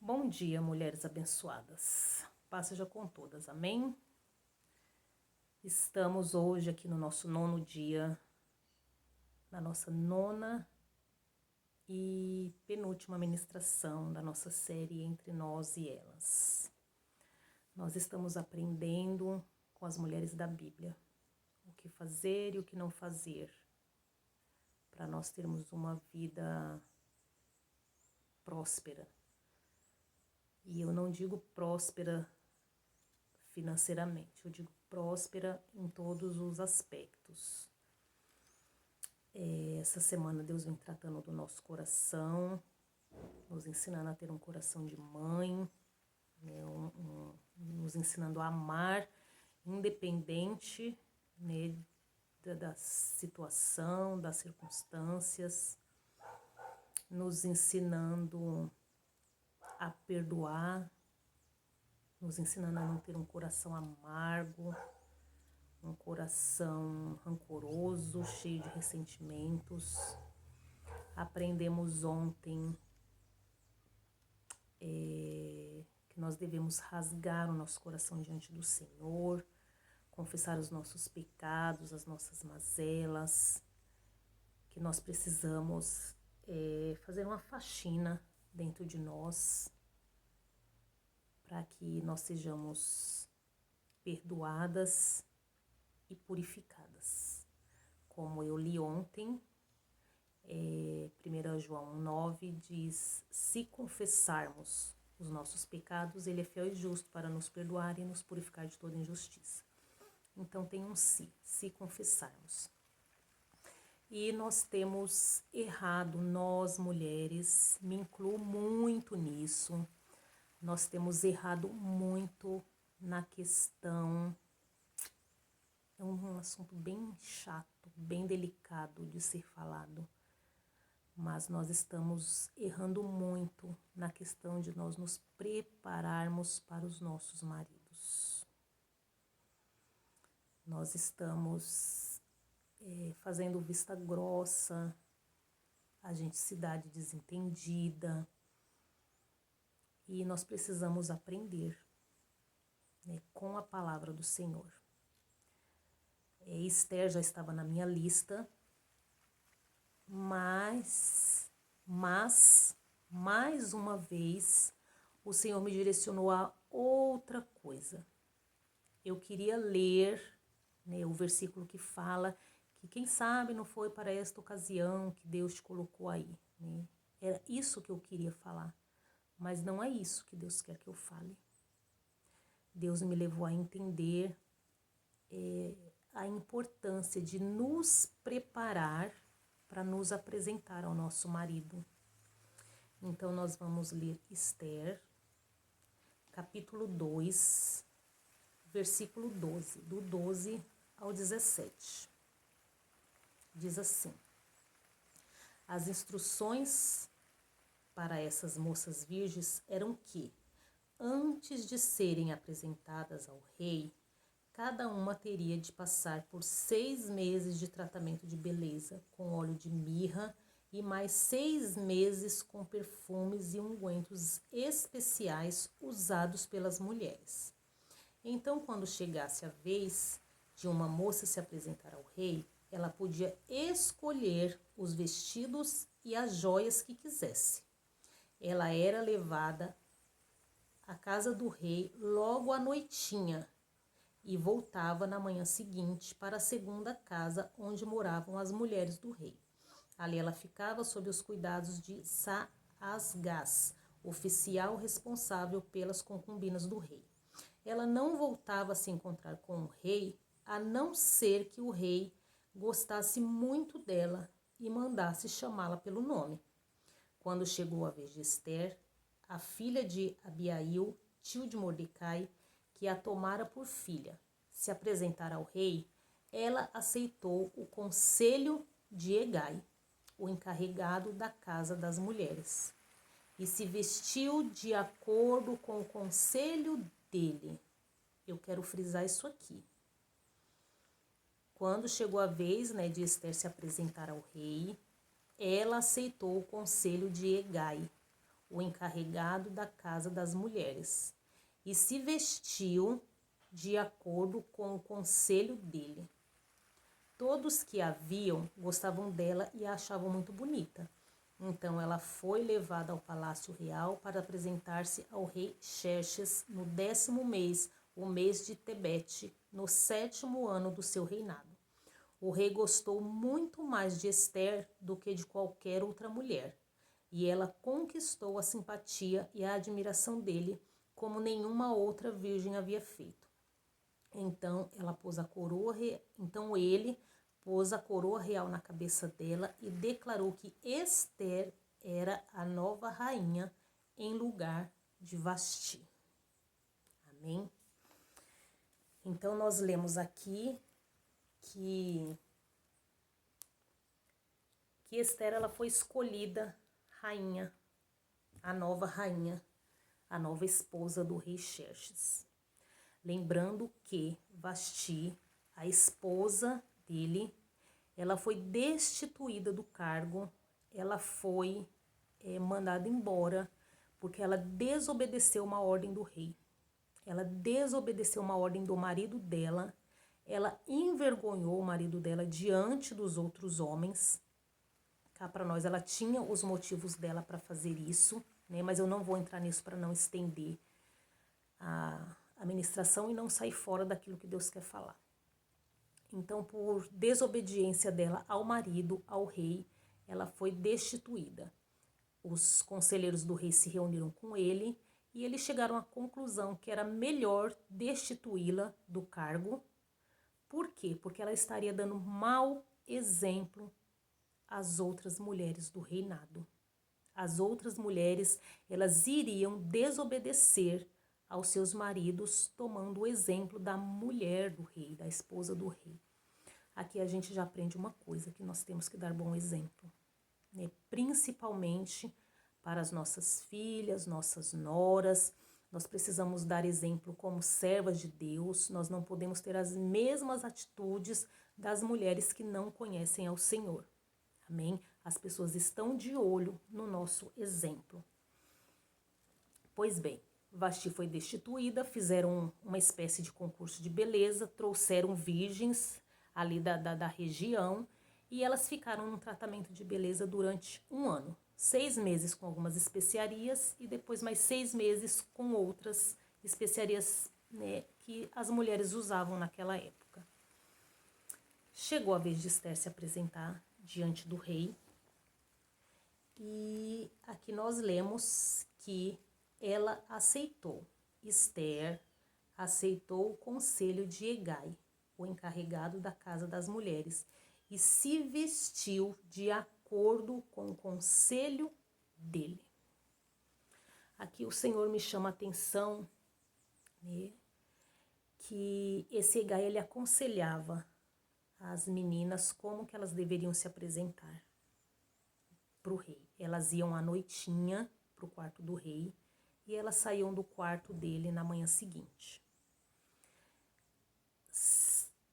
Bom dia, mulheres abençoadas. Paz seja com todas, amém? Estamos hoje aqui no nosso 9º dia, na nossa 9ª e penúltima ministração da nossa série Entre Nós e Elas. Nós estamos aprendendo com as mulheres da Bíblia o que fazer e o que não fazer, para nós termos uma vida próspera. E eu não digo próspera financeiramente, eu digo próspera em todos os aspectos. Essa semana Deus vem tratando do nosso coração, nos ensinando a ter um coração de mãe, né, nos ensinando a amar, independente, né, da situação, das circunstâncias, nos ensinando a perdoar, nos ensinando a não ter um coração amargo, um coração rancoroso, cheio de ressentimentos. Aprendemos ontem que nós devemos rasgar o nosso coração diante do Senhor, confessar os nossos pecados, as nossas mazelas, que nós precisamos fazer uma faxina dentro de nós, para que nós sejamos perdoadas e purificadas. Como eu li ontem, 1 João 9 diz: se confessarmos os nossos pecados, Ele é fiel e justo para nos perdoar e nos purificar de toda injustiça. Então tem um se confessarmos. E nós temos errado, nós mulheres, me incluo muito nisso, nós temos errado muito na questão, é um assunto bem chato, bem delicado de ser falado, mas nós estamos errando muito na questão de nós nos prepararmos para os nossos maridos. Nós estamos fazendo vista grossa, a gente se dá de desentendida, e nós precisamos aprender, né, com a palavra do Senhor. Esther já estava na minha lista, mas mais uma vez o Senhor me direcionou a outra coisa. Eu queria ler, né, o versículo que fala que quem sabe não foi para esta ocasião que Deus te colocou aí, né? Era isso que eu queria falar, mas não é isso que Deus quer que eu fale. Deus me levou a entender a importância de nos preparar para nos apresentar ao nosso marido. Então nós vamos ler Esther, capítulo 2, versículo 12, do 12 ao 17. Diz assim: as instruções para essas moças virgens eram que, antes de serem apresentadas ao rei, cada uma teria de passar por 6 meses de tratamento de beleza com óleo de mirra e mais 6 meses com perfumes e ungüentos especiais usados pelas mulheres. Então, quando chegasse a vez de uma moça se apresentar ao rei, ela podia escolher os vestidos e as joias que quisesse. Ela era levada à casa do rei logo à noitinha e voltava na manhã seguinte para a segunda casa onde moravam as mulheres do rei. Ali ela ficava sob os cuidados de Saasgás, oficial responsável pelas concubinas do rei. Ela não voltava a se encontrar com o rei, a não ser que o rei gostasse muito dela e mandasse chamá-la pelo nome. Quando chegou a vez de Esther, a filha de Abiail, tio de Mordecai, que a tomara por filha, se apresentar ao rei, ela aceitou o conselho de Hegai, o encarregado da casa das mulheres, e se vestiu de acordo com o conselho dele. Eu quero frisar isso aqui. Quando chegou a vez, né, de Esther se apresentar ao rei, ela aceitou o conselho de Hegai, o encarregado da casa das mulheres, e se vestiu de acordo com o conselho dele. Todos que a viam gostavam dela e a achavam muito bonita. Então ela foi levada ao palácio real para apresentar-se ao rei Xerxes no 10º mês, o mês de Tebete, no 7º ano do seu reinado. O rei gostou muito mais de Ester do que de qualquer outra mulher, e ela conquistou a simpatia e a admiração dele como nenhuma outra virgem havia feito. Então ele pôs a coroa real na cabeça dela e declarou que Ester era a nova rainha em lugar de Vasti. Amém? Então nós lemos aqui que Ester ela foi escolhida rainha, a nova rainha, a nova esposa do rei Xerxes. Lembrando que Vasti, a esposa dele, ela foi destituída do cargo, ela foi mandada embora porque ela desobedeceu uma ordem do rei. Ela desobedeceu uma ordem do marido dela, ela envergonhou o marido dela diante dos outros homens. Cá para nós, ela tinha os motivos dela para fazer isso, né? Mas eu não vou entrar nisso para não estender a ministração e não sair fora daquilo que Deus quer falar. Então, por desobediência dela ao marido, ao rei, ela foi destituída. Os conselheiros do rei se reuniram com ele e eles chegaram à conclusão que era melhor destituí-la do cargo. Por quê? Porque ela estaria dando mau exemplo às outras mulheres do reinado. As outras mulheres, elas iriam desobedecer aos seus maridos, tomando o exemplo da mulher do rei, da esposa do rei. Aqui a gente já aprende uma coisa, que nós temos que dar bom exemplo, né? Principalmente para as nossas filhas, nossas noras. Nós precisamos dar exemplo como servas de Deus. Nós não podemos ter as mesmas atitudes das mulheres que não conhecem ao Senhor. Amém? As pessoas estão de olho no nosso exemplo. Pois bem, Vasti foi destituída, fizeram uma espécie de concurso de beleza, trouxeram virgens ali da região e elas ficaram num tratamento de beleza durante 1 ano. 6 meses com algumas especiarias e depois mais 6 meses com outras especiarias, né, que as mulheres usavam naquela época. Chegou a vez de Ester se apresentar diante do rei e aqui nós lemos que ela aceitou. Ester aceitou o conselho de Hegai, o encarregado da casa das mulheres, e se vestiu de acordo com o conselho dele. Aqui o Senhor me chama a atenção, né, que esse Hegai ele aconselhava as meninas como que elas deveriam se apresentar para o rei. Elas iam à noitinha para o quarto do rei e elas saíam do quarto dele na manhã seguinte.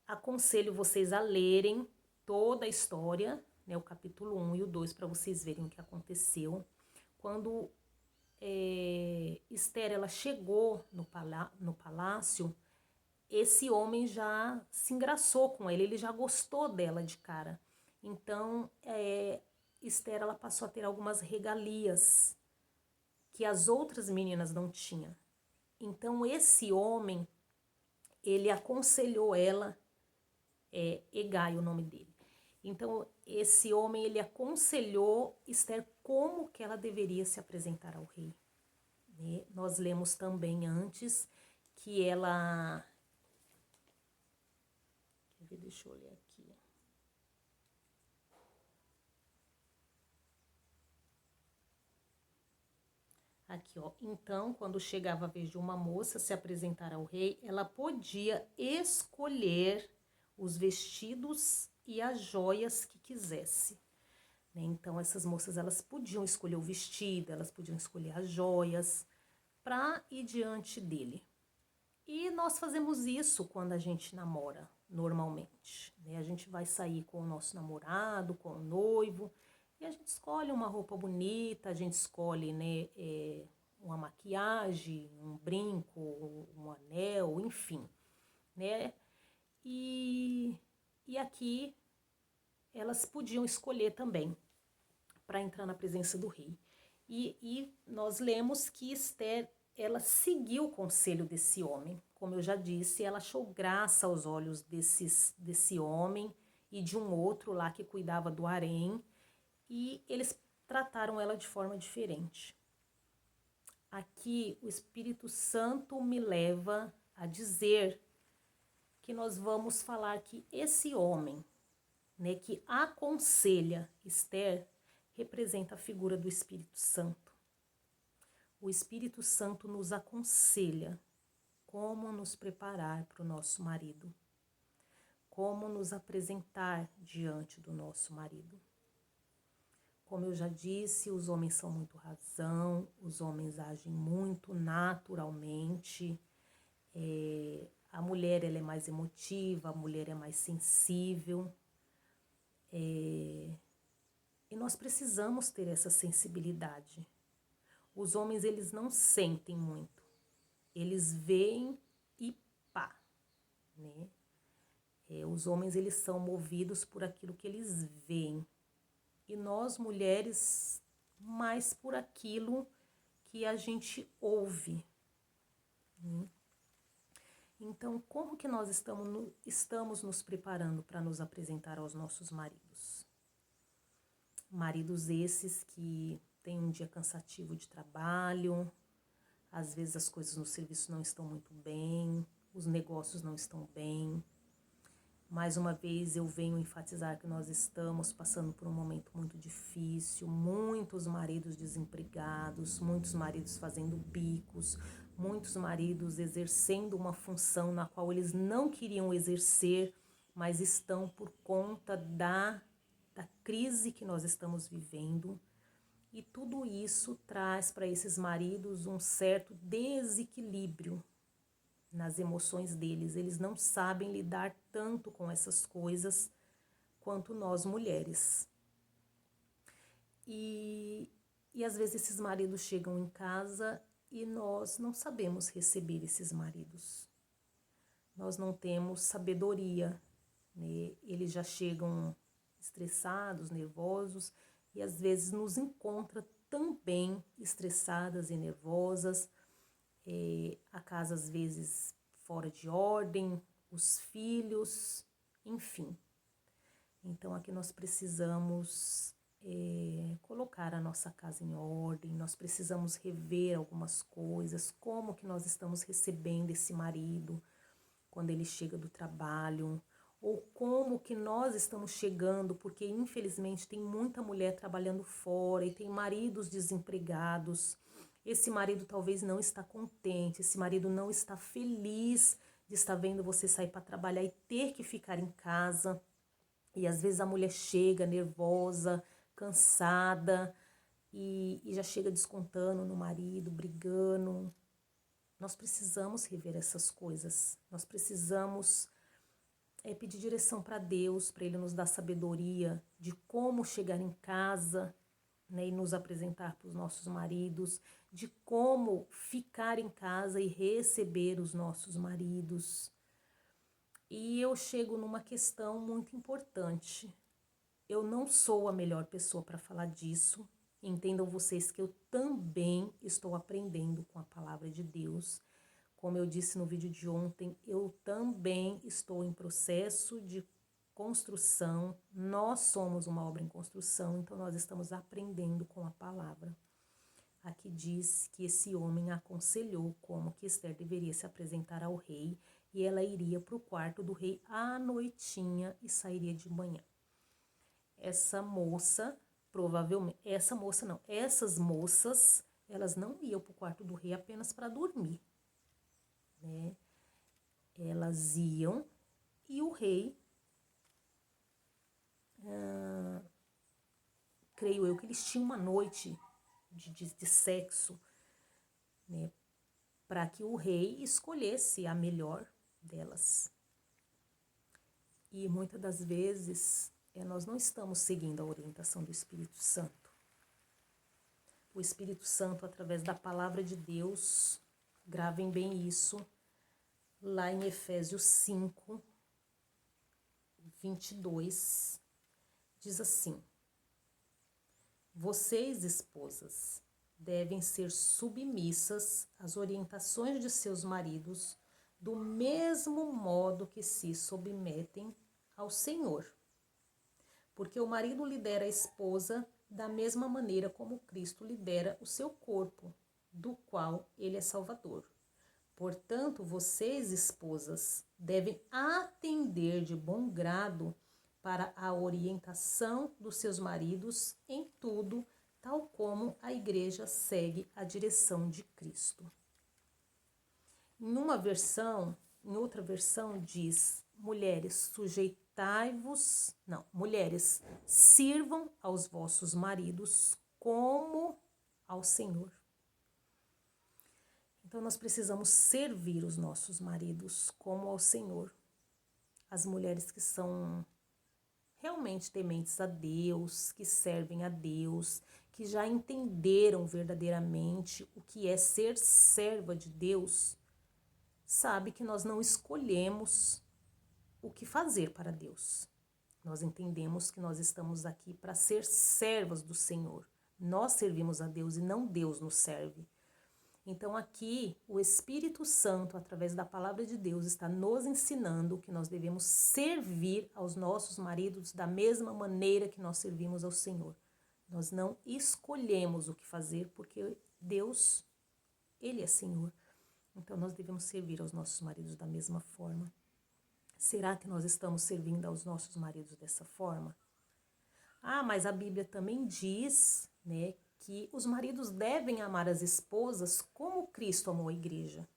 Aconselho vocês a lerem toda a história, né, o capítulo 1 e o 2, para vocês verem o que aconteceu. Quando Ester ela chegou no palácio, esse homem já se engraçou com ele já gostou dela de cara. Então, Ester ela passou a ter algumas regalias que as outras meninas não tinham. Então, esse homem, ele aconselhou ela, Hegai, o nome dele. Então, esse homem, ele aconselhou Ester como que ela deveria se apresentar ao rei. Né? Nós lemos também antes que ela... Deixa eu olhar aqui. Aqui, ó. Então, quando chegava a vez de uma moça se apresentar ao rei, ela podia escolher os vestidos e as joias que quisesse. Né? Então, essas moças, elas podiam escolher o vestido, elas podiam escolher as joias para ir diante dele. E nós fazemos isso quando a gente namora, normalmente. Né? A gente vai sair com o nosso namorado, com o noivo, E a gente escolhe uma roupa bonita, a gente escolhe, né, uma maquiagem, um brinco, um anel, enfim, né? E, e aqui elas podiam escolher também para entrar na presença do rei. E nós lemos que Esther, ela seguiu o conselho desse homem. Como eu já disse, ela achou graça aos olhos desse homem e de um outro lá que cuidava do harém, e eles trataram ela de forma diferente. Aqui o Espírito Santo me leva a dizer que nós vamos falar que esse homem, né, que aconselha Esther, representa a figura do Espírito Santo. O Espírito Santo nos aconselha como nos preparar para o nosso marido, como nos apresentar diante do nosso marido. Como eu já disse, os homens são muito razão, os homens agem muito naturalmente. A mulher ela é mais emotiva, a mulher é mais sensível. E nós precisamos ter essa sensibilidade. Os homens, eles não sentem muito. Eles veem e pá, né? Os homens, eles são movidos por aquilo que eles veem. E nós, mulheres, mais por aquilo que a gente ouve. Né? Então, como que nós estamos nos preparando para nos apresentar aos nossos maridos? Maridos esses que têm um dia cansativo de trabalho, às vezes as coisas no serviço não estão muito bem, os negócios não estão bem. Mais uma vez eu venho enfatizar que nós estamos passando por um momento muito difícil, muitos maridos desempregados, muitos maridos fazendo bicos, muitos maridos exercendo uma função na qual eles não queriam exercer, mas estão por conta da crise que nós estamos vivendo. E tudo isso traz para esses maridos um certo desequilíbrio nas emoções deles. Eles não sabem lidar tanto com essas coisas quanto nós mulheres. E às vezes esses maridos chegam em casa e nós não sabemos receber esses maridos. Nós não temos sabedoria, né? Eles já chegam estressados, nervosos, e às vezes nos encontra também estressadas e nervosas. A casa às vezes fora de ordem, os filhos, enfim. Então aqui nós precisamos colocar a nossa casa em ordem, nós precisamos rever algumas coisas, como que nós estamos recebendo esse marido quando ele chega do trabalho, ou como que nós estamos chegando, porque infelizmente tem muita mulher trabalhando fora e tem maridos desempregados. Esse marido talvez não está contente, esse marido não está feliz de estar vendo você sair para trabalhar e ter que ficar em casa. E às vezes a mulher chega nervosa, cansada e já chega descontando no marido, brigando. Nós precisamos rever essas coisas, nós precisamos pedir direção para Deus, para Ele nos dar sabedoria de como chegar em casa, né, e nos apresentar para os nossos maridos, de como ficar em casa e receber os nossos maridos. E eu chego numa questão muito importante. Eu não sou a melhor pessoa para falar disso. Entendam vocês que eu também estou aprendendo com a palavra de Deus. Como eu disse no vídeo de ontem, eu também estou em processo de construção. Nós somos uma obra em construção, então nós estamos aprendendo com a palavra. Aqui diz que esse homem aconselhou como que Esther deveria se apresentar ao rei, e ela iria para o quarto do rei à noitinha e sairia de manhã. Essas moças, elas não iam para o quarto do rei apenas para dormir, né? Elas iam e o rei, creio eu que eles tinham uma noite de sexo, né? Para que o rei escolhesse a melhor delas. E muitas das vezes nós não estamos seguindo a orientação do Espírito Santo. O Espírito Santo, através da palavra de Deus, gravem bem isso, lá em Efésios 5, 22, diz assim: vocês, esposas, devem ser submissas às orientações de seus maridos, do mesmo modo que se submetem ao Senhor. Porque o marido lidera a esposa da mesma maneira como Cristo lidera o seu corpo, do qual ele é Salvador. Portanto, vocês, esposas, devem atender de bom grado para a orientação dos seus maridos em tudo, tal como a igreja segue a direção de Cristo. Em outra versão diz: mulheres, mulheres, sirvam aos vossos maridos como ao Senhor. Então, nós precisamos servir os nossos maridos como ao Senhor. As mulheres que são realmente tementes a Deus, que servem a Deus, que já entenderam verdadeiramente o que é ser serva de Deus, sabe que nós não escolhemos o que fazer para Deus. Nós entendemos que nós estamos aqui para ser servas do Senhor. Nós servimos a Deus e não Deus nos serve. Então aqui o Espírito Santo, através da palavra de Deus, está nos ensinando que nós devemos servir aos nossos maridos da mesma maneira que nós servimos ao Senhor. Nós não escolhemos o que fazer porque Deus, Ele é Senhor. Então nós devemos servir aos nossos maridos da mesma forma. Será que nós estamos servindo aos nossos maridos dessa forma? Mas a Bíblia também diz, que os maridos devem amar as esposas como Cristo amou a igreja.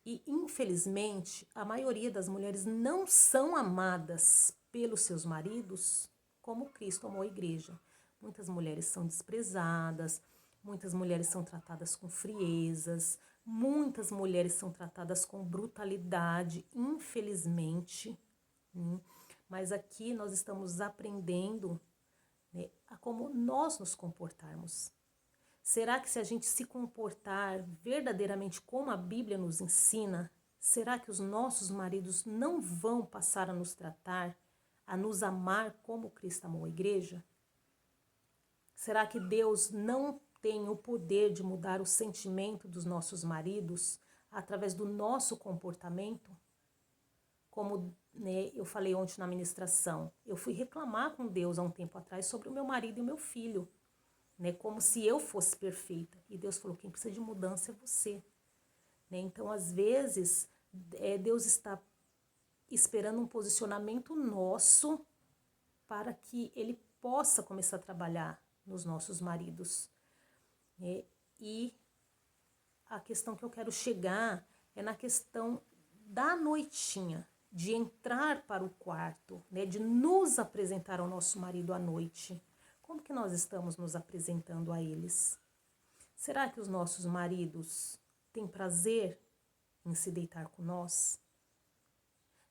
E, infelizmente, a maioria das mulheres não são amadas pelos seus maridos como Cristo amou a igreja. Muitas mulheres são desprezadas, muitas mulheres são tratadas com friezas, muitas mulheres são tratadas com brutalidade, infelizmente. Mas aqui nós estamos aprendendo a como nós nos comportarmos. Será que se a gente se comportar verdadeiramente como a Bíblia nos ensina, será que os nossos maridos não vão passar a nos tratar, a nos amar como Cristo amou a igreja? Será que Deus não tem o poder de mudar o sentimento dos nossos maridos através do nosso comportamento? Como eu falei ontem na ministração, eu fui reclamar com Deus há um tempo atrás sobre o meu marido e o meu filho, como se eu fosse perfeita. E Deus falou: quem precisa de mudança é você. Então, às vezes, Deus está esperando um posicionamento nosso para que Ele possa começar a trabalhar nos nossos maridos. E a questão que eu quero chegar é na questão da noitinha, de entrar para o quarto, de nos apresentar ao nosso marido à noite. Como que nós estamos nos apresentando a eles? Será que os nossos maridos têm prazer em se deitar com nós?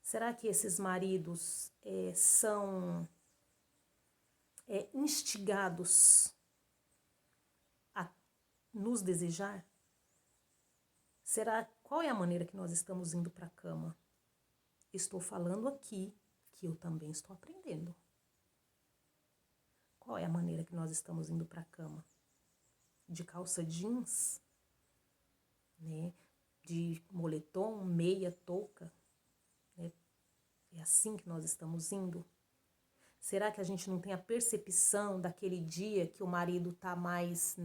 Será que esses maridos são instigados a nos desejar? Qual é a maneira que nós estamos indo para a cama? Estou falando aqui que eu também estou aprendendo. Qual é a maneira que nós estamos indo para a cama? De calça jeans? De moletom, meia, touca? É assim que nós estamos indo? Será que a gente não tem a percepção daquele dia que o marido está mais,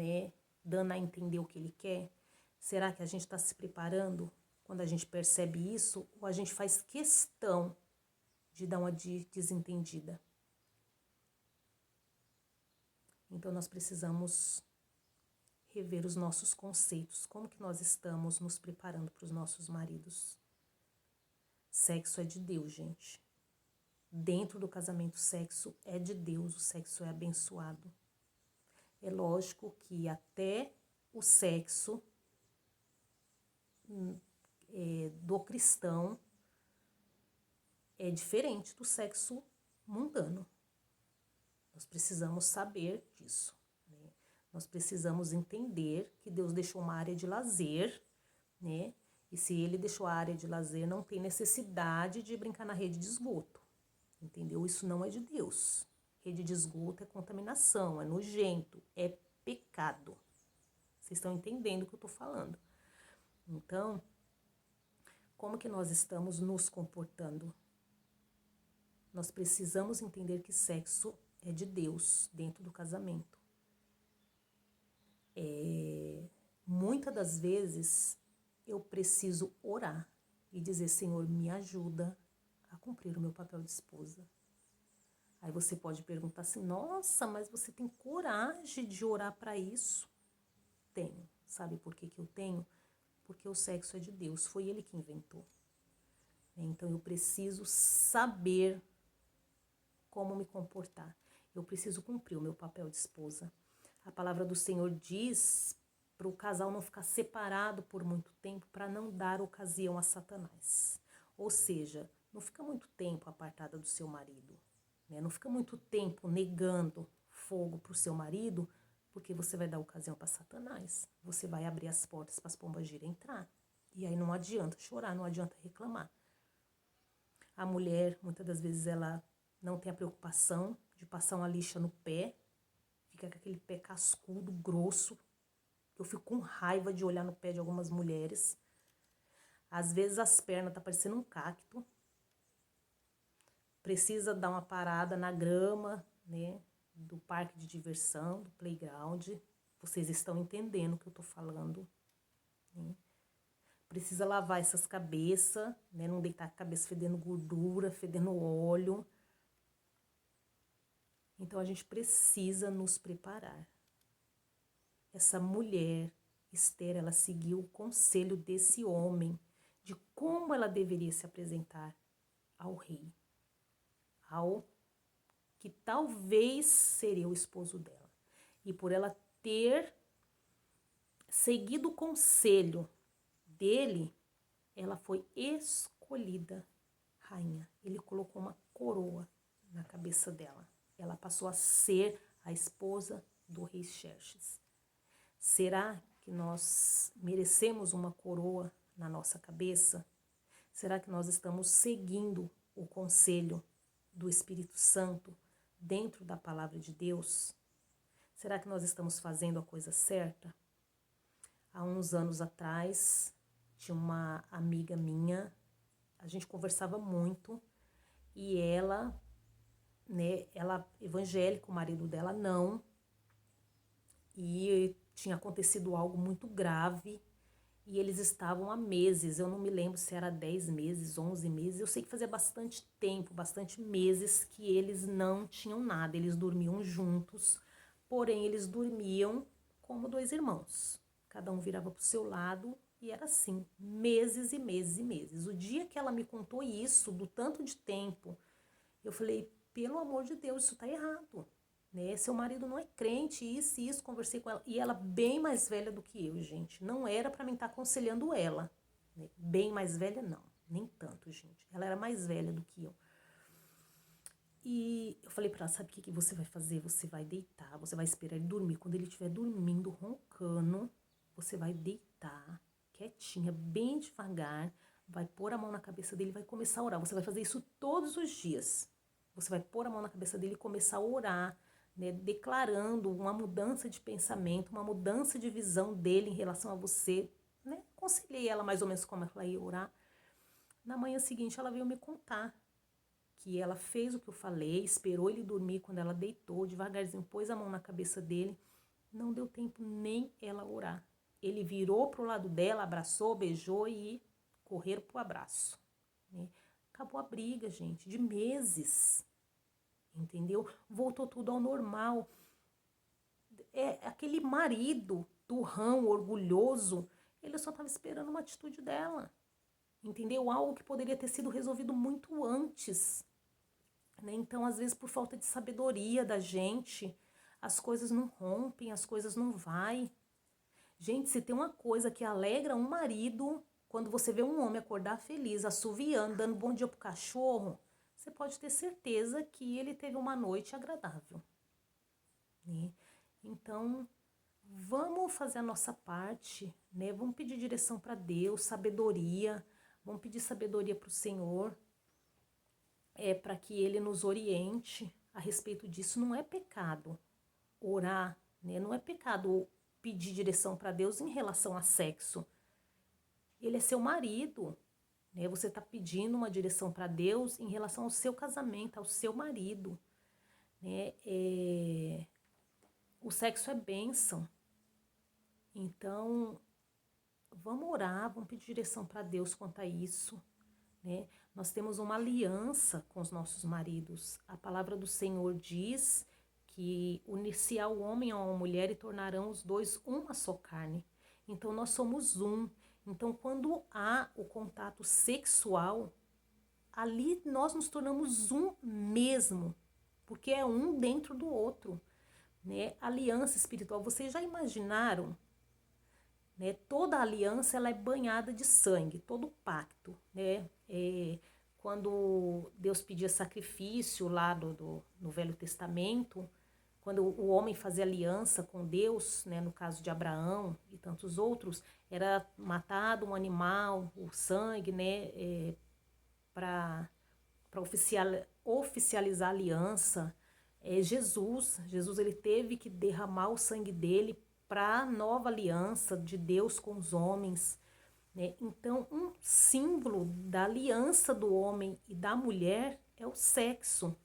dando a entender o que ele quer? Será que a gente está se preparando quando a gente percebe isso? Ou a gente faz questão de dar uma desentendida? Então, nós precisamos rever os nossos conceitos. Como que nós estamos nos preparando para os nossos maridos? Sexo é de Deus, gente. Dentro do casamento, sexo é de Deus, o sexo é abençoado. É lógico que até o sexo do cristão é diferente do sexo mundano. Nós precisamos saber disso, né? Nós precisamos entender que Deus deixou uma área de lazer, né? E se ele deixou a área de lazer, não tem necessidade de brincar na rede de esgoto, entendeu? Isso não é de Deus. Rede de esgoto é contaminação, é nojento, é pecado. Vocês estão entendendo o que eu estou falando? Então, como que nós estamos nos comportando? Nós precisamos entender que sexo é de Deus dentro do casamento. Muitas das vezes eu preciso orar e dizer: Senhor, me ajuda a cumprir o meu papel de esposa. Aí você pode perguntar assim: nossa, mas você tem coragem de orar para isso? Tenho. Sabe por que eu tenho? Porque o sexo é de Deus, foi Ele que inventou. Então eu preciso saber como me comportar. Eu preciso cumprir o meu papel de esposa. A palavra do Senhor diz para o casal não ficar separado por muito tempo, para não dar ocasião a Satanás. Ou seja, não fica muito tempo apartada do seu marido, né? Não fica muito tempo negando fogo para o seu marido, porque você vai dar ocasião para Satanás. Você vai abrir as portas para as pombagiras entrar. E aí não adianta chorar, não adianta reclamar. A mulher, muitas das vezes, ela não tem a preocupação de passar uma lixa no pé, fica com aquele pé cascudo, grosso. Eu fico com raiva de olhar no pé de algumas mulheres. Às vezes as pernas tá parecendo um cacto. Precisa dar uma parada na grama, né, do parque de diversão, do playground. Vocês estão entendendo o que eu tô falando, né? Precisa lavar essas cabeças, né, não deitar a cabeça fedendo gordura, fedendo óleo. Então a gente precisa nos preparar. Essa mulher, Esther, ela seguiu o conselho desse homem de como ela deveria se apresentar ao rei, ao que talvez seria o esposo dela. E por ela ter seguido o conselho dele, ela foi escolhida rainha. Ele colocou uma coroa na cabeça dela. Ela passou a ser a esposa do rei Xerxes. Será que nós merecemos uma coroa na nossa cabeça? Será que nós estamos seguindo o conselho do Espírito Santo dentro da palavra de Deus? Será que nós estamos fazendo a coisa certa? Há uns anos atrás, tinha uma amiga minha, a gente conversava muito, e ela, né, ela evangélica, o marido dela não, e tinha acontecido algo muito grave, e eles estavam há meses, eu não me lembro se era 10 meses, 11 meses, eu sei que fazia bastante tempo, bastante meses que eles não tinham nada, eles dormiam juntos, porém eles dormiam como dois irmãos, cada um virava para o seu lado, e era assim, meses e meses e meses. O dia que ela me contou isso, do tanto de tempo, eu falei: pelo amor de Deus, isso tá errado, né? Seu marido não é crente, isso, conversei com ela. E ela bem mais velha do que eu, gente. Não era pra mim estar aconselhando ela, né? Bem mais velha, não. Nem tanto, gente. Ela era mais velha do que eu. E eu falei pra ela: sabe o que você vai fazer? Você vai deitar, você vai esperar ele dormir. Quando ele estiver dormindo, roncando, você vai deitar, quietinha, bem devagar, vai pôr a mão na cabeça dele e vai começar a orar. Você vai fazer isso todos os dias. Você vai pôr a mão na cabeça dele e começar a orar, né, declarando uma mudança de pensamento, uma mudança de visão dele em relação a você, né? Aconselhei ela mais ou menos como ela ia orar. Na manhã seguinte, ela veio me contar que ela fez o que eu falei, esperou ele dormir. Quando ela deitou, devagarzinho, pôs a mão na cabeça dele, não deu tempo nem ela orar. Ele virou pro lado dela, abraçou, beijou e correram pro abraço, né? Acabou a briga, gente, de meses, entendeu? Voltou tudo ao normal. É aquele marido turrão, orgulhoso, ele só estava esperando uma atitude dela, entendeu? Algo que poderia ter sido resolvido muito antes, né? Então, às vezes, por falta de sabedoria da gente, as coisas não rompem, as coisas não vai. Gente, se tem uma coisa que alegra um marido, quando você vê um homem acordar feliz, assoviando, dando bom dia pro cachorro, você pode ter certeza que ele teve uma noite agradável, né? Então, vamos fazer a nossa parte, né? Vamos pedir direção para Deus, sabedoria, vamos pedir sabedoria para o Senhor, para que Ele nos oriente a respeito disso. Não é pecado orar, né? Não é pecado pedir direção para Deus em relação a sexo. Ele é seu marido, né? Você está pedindo uma direção para Deus em relação ao seu casamento, ao seu marido, né? O sexo é bênção. Então, vamos orar, vamos pedir direção para Deus quanto a isso, né? Nós temos uma aliança com os nossos maridos. A palavra do Senhor diz que unir-se-á o homem a uma mulher e tornarão os dois uma só carne. Então, nós somos um. Então, quando há o contato sexual, ali nós nos tornamos um mesmo, porque é um dentro do outro, né? Aliança espiritual. Vocês já imaginaram, né? Toda aliança ela é banhada de sangue, todo pacto, né? Quando Deus pedia sacrifício lá no Velho Testamento, quando o homem fazia aliança com Deus, né, no caso de Abraão e tantos outros, era matado um animal, o sangue, né, para oficializar a aliança. Jesus ele teve que derramar o sangue dele para a nova aliança de Deus com os homens, né? Então, um símbolo da aliança do homem e da mulher é o sexo.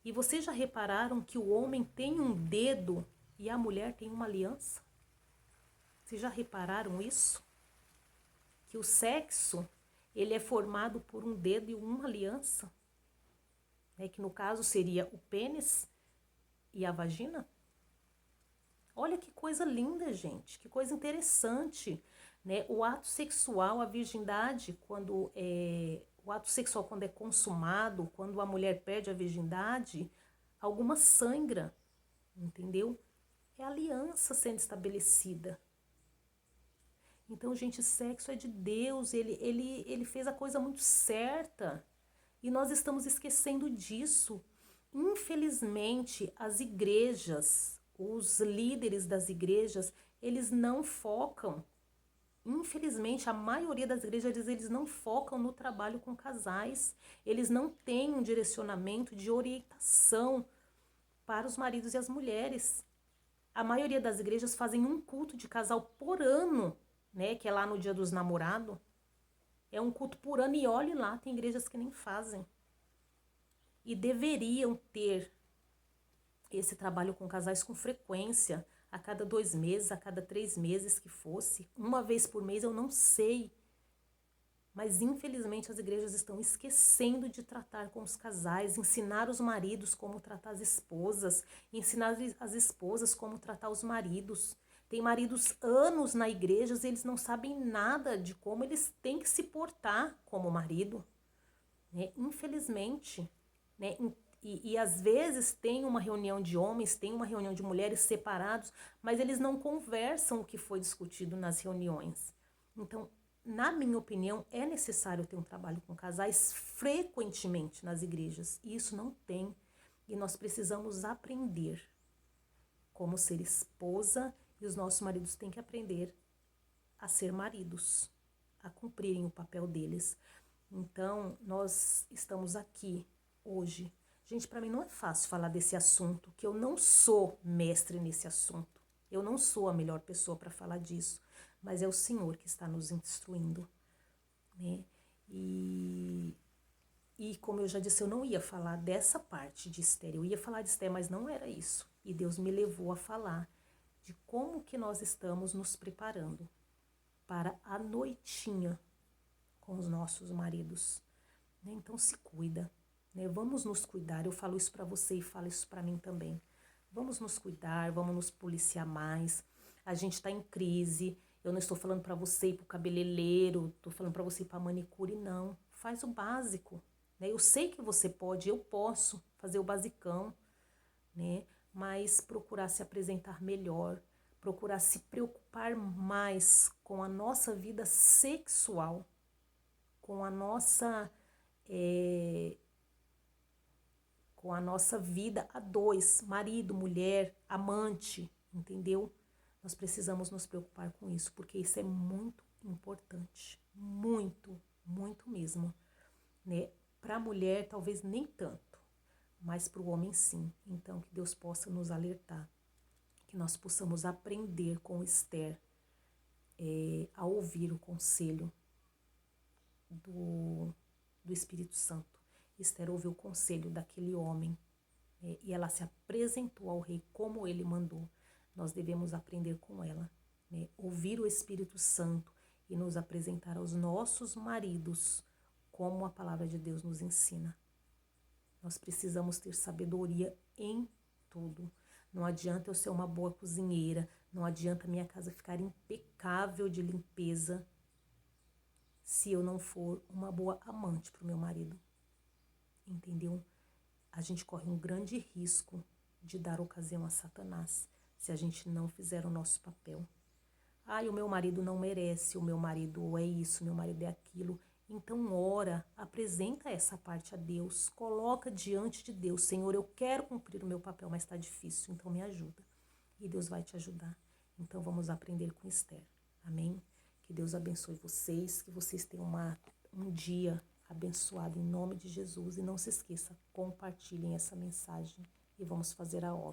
E vocês já repararam que o homem tem um dedo e a mulher tem uma aliança? Vocês já repararam isso? Que o sexo, ele é formado por um dedo e uma aliança, né? Que no caso seria o pênis e a vagina. Olha que coisa linda, gente, que coisa interessante, né? O ato sexual, a virgindade, o ato sexual quando é consumado, quando a mulher perde a virgindade, alguma sangra, entendeu? É a aliança sendo estabelecida. Então, gente, sexo é de Deus, ele fez a coisa muito certa e nós estamos esquecendo disso. Infelizmente, as igrejas, os líderes das igrejas, eles não focam. Infelizmente, a maioria das igrejas, eles não focam no trabalho com casais. Eles não têm um direcionamento de orientação para os maridos e as mulheres. A maioria das igrejas fazem um culto de casal por ano, né? Que é lá no Dia dos Namorados. É um culto por ano e olhe lá, tem igrejas que nem fazem. E deveriam ter esse trabalho com casais com frequência, a cada 2 meses, a cada 3 meses que fosse, uma vez por mês, eu não sei. Mas infelizmente as igrejas estão esquecendo de tratar com os casais, ensinar os maridos como tratar as esposas, ensinar as esposas como tratar os maridos. Tem maridos anos na igreja e eles não sabem nada de como eles têm que se portar como marido, né? Infelizmente, né? E às vezes tem uma reunião de homens, tem uma reunião de mulheres separados, mas eles não conversam o que foi discutido nas reuniões. Então, na minha opinião, é necessário ter um trabalho com casais frequentemente nas igrejas. E isso não tem. E nós precisamos aprender como ser esposa e os nossos maridos têm que aprender a ser maridos, a cumprirem o papel deles. Então, nós estamos aqui hoje. Gente, para mim não é fácil falar desse assunto, que eu não sou mestre nesse assunto. Eu não sou a melhor pessoa para falar disso, mas é o Senhor que está nos instruindo, né? E como eu já disse, eu não ia falar dessa parte de Esther, eu ia falar de Esther, mas não era isso. E Deus me levou a falar de como que nós estamos nos preparando para a noitinha com os nossos maridos, né? Então se cuida, né? Vamos nos cuidar. Eu falo isso para você e falo isso para mim também. Vamos nos cuidar, vamos nos policiar mais. A gente está em crise. Eu não estou falando para você ir para o cabeleireiro, estou falando para você ir para a manicure, não. Faz o básico, né? Eu sei que você pode, eu posso fazer o basicão, né? Mas procurar se apresentar melhor, procurar se preocupar mais com a nossa vida sexual, com a nossa com a nossa vida a dois, marido, mulher, amante, entendeu? Nós precisamos nos preocupar com isso, porque isso é muito importante, muito, muito mesmo, né? Para a mulher, talvez nem tanto, mas para o homem, sim. Então, que Deus possa nos alertar, que nós possamos aprender com Esther a ouvir o conselho do Espírito Santo. Esther ouviu o conselho daquele homem, e ela se apresentou ao rei como ele mandou. Nós devemos aprender com ela, né? Ouvir o Espírito Santo e nos apresentar aos nossos maridos como a palavra de Deus nos ensina. Nós precisamos ter sabedoria em tudo. Não adianta eu ser uma boa cozinheira, não adianta minha casa ficar impecável de limpeza se eu não for uma boa amante para o meu marido. Entendeu? A gente corre um grande risco de dar ocasião a Satanás se a gente não fizer o nosso papel. Ai, o meu marido não merece, o meu marido é isso, o meu marido é aquilo. Então ora, apresenta essa parte a Deus, coloca diante de Deus. Senhor, eu quero cumprir o meu papel, mas está difícil, então me ajuda. E Deus vai te ajudar. Então vamos aprender com Esther. Amém? Que Deus abençoe vocês, que vocês tenham um dia abençoado em nome de Jesus. E não se esqueça, compartilhem essa mensagem e vamos fazer a obra.